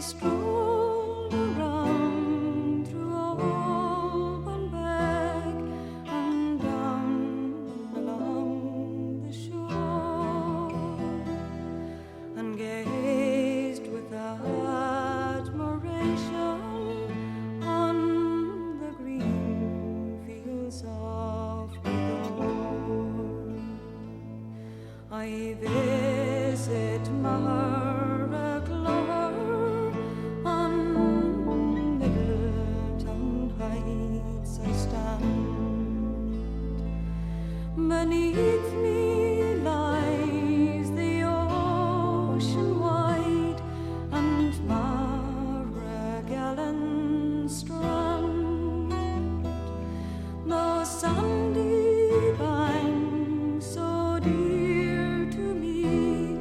strolled around through Alban Beck and down along the shore, and gazed with admiration on the green fields of Bidor. I visit Maraglar on Middleton Heights. I stand. Beneath me lies the ocean wide and Maragallon strand. The sandy banks so dear to me,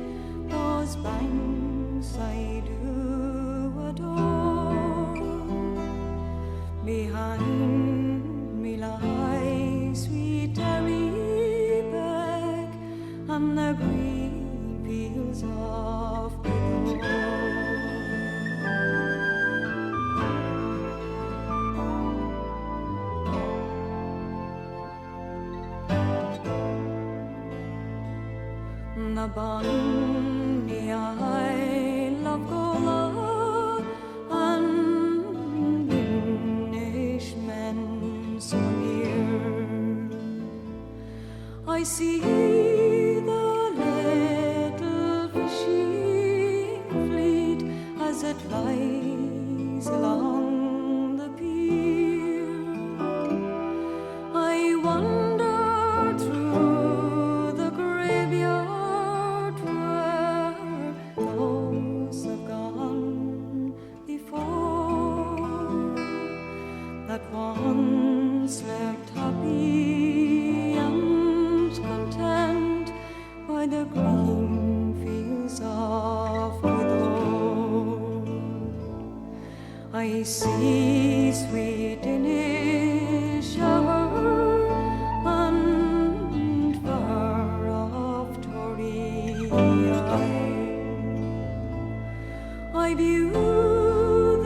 those banks I do adore. Behind me lie sweet Derrybeck and the green fields of Bidor. The bonny Isle of Gola and Englishmen so near. I see the little fishing fleet as it lies along the pier. I wander through the graveyard where those have gone before, that once lived happy and content by the green fields of Bidor. I see sweet Inisher and far off Tory. I view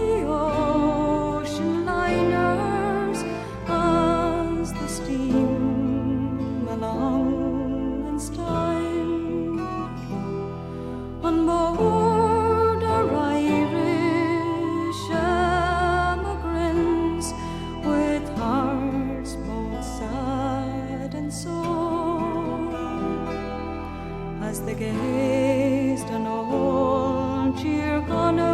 the ocean liners as they steam along in style. On board are Irish emigrants with hearts both sad and sore, as they gazed on old Cheer Connor